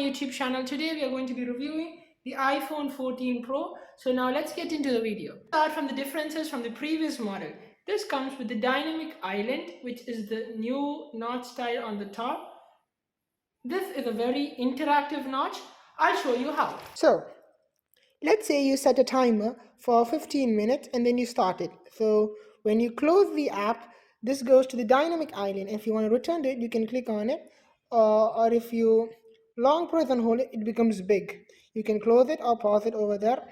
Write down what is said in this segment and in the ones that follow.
YouTube channel. Today we are going to be reviewing the iPhone 14 Pro. So now let's get into the video. Start from the differences from the previous model. This comes with the dynamic island, which is the new notch style on the top. This is a very interactive notch. I'll show you how. So let's say you set a timer for 15 minutes and then you start it. So when you close the app, this goes to the dynamic island. If you want to return to it, you can click on it, or if you long press and hold it, it becomes big. You can close it or pause it over there.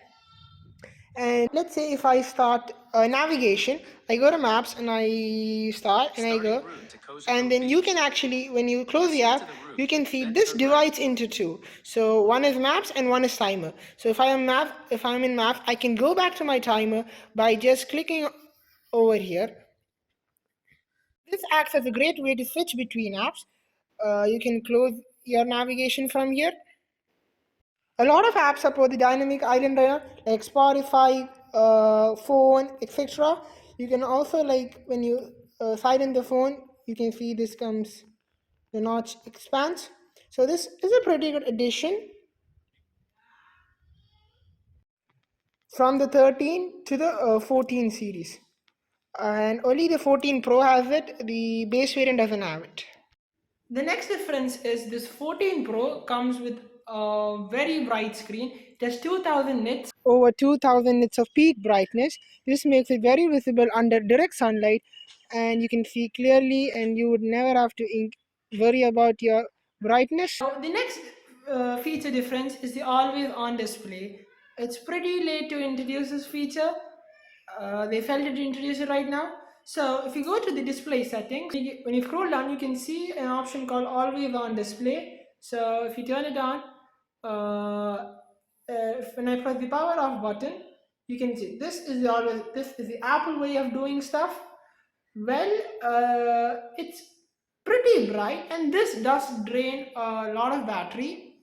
And let's say if I start navigation, I go to maps and I start and I go, and then you can actually, when you close the app, you can see this divides into two. So one is maps and one is timer. So if I'm in maps, I can go back to my timer by just clicking over here. This acts as a great way to switch between apps. You can close your navigation from here. A lot of apps support the dynamic island right now, like Spotify, phone, etc. You can also, like, when you silent the phone, you can see this comes, the notch expands. So this is a pretty good addition from the 13 to the 14 series. And only the 14 Pro has it, the base variant doesn't have it. The next difference is this 14 Pro comes with a very bright screen. It has 2000 nits, over 2000 nits of peak brightness. This makes it very visible under direct sunlight, and you can see clearly, and you would never have to worry about your brightness. Now, the next feature difference is the always on display. It's pretty late to introduce this feature. They felt to introduce it right now. So if you go to the display settings, when you scroll down, you can see an option called always on display. So if you turn it on, when I press the power off button, you can see this is the Apple way of doing stuff. Well, it's pretty bright, and this does drain a lot of battery.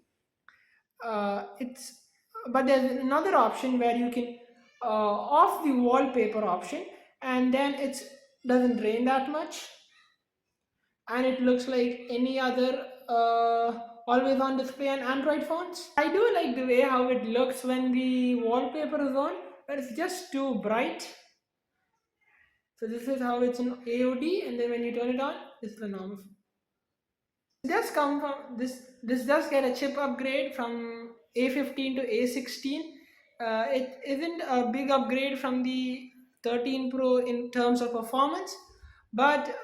But there's another option where you can off the wallpaper option, and then it doesn't drain that much, and it looks like any other always on display on Android phones. I do like the way how it looks when the wallpaper is on, but it's just too bright. So this is how it's in AOD, and then when you turn it on, this is the normal. Does come from this does get a chip upgrade from A15 to A16. It isn't a big upgrade from the 13 Pro in terms of performance, but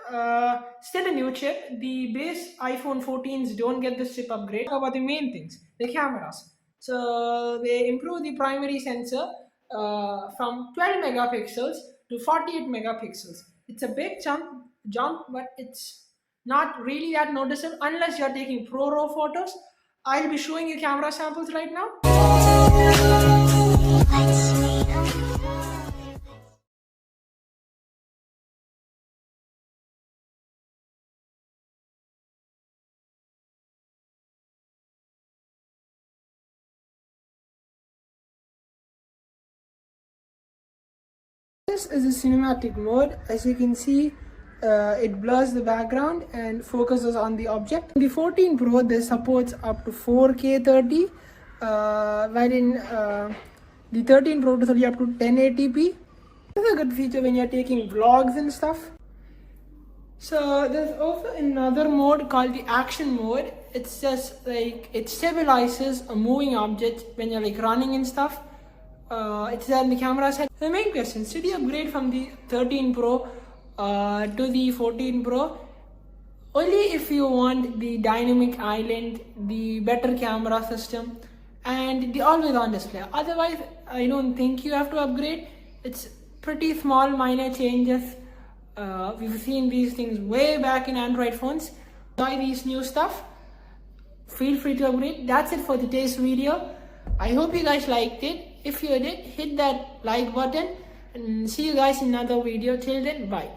still a new chip. The base iPhone 14s don't get this chip upgrade. Talk about the main things, the cameras. So they improve the primary sensor from 12 megapixels to 48 megapixels. It's a big jump, but it's not really that noticeable unless you're taking pro raw photos. I'll be showing you camera samples right now. This is a cinematic mode. As you can see, it blurs the background and focuses on the object. In the 14 Pro, this supports up to 4K 30, while in the 13 Pro is only up to 1080p. This is a good feature when you're taking vlogs and stuff. So there's also another mode called the action mode. It's just like it stabilizes a moving object when you're like running and stuff. It's there in the camera side. The main question, should you upgrade from the 13 Pro to the 14 Pro? Only if you want the dynamic island, the better camera system, and the always on display. Otherwise, I don't think you have to upgrade. It's pretty small minor changes. We've seen these things way back in Android phones. Buy these new stuff, feel free to upgrade. That's it for today's video. I hope you guys liked it. If you did, hit that like button, and see you guys in another video. Till then, bye.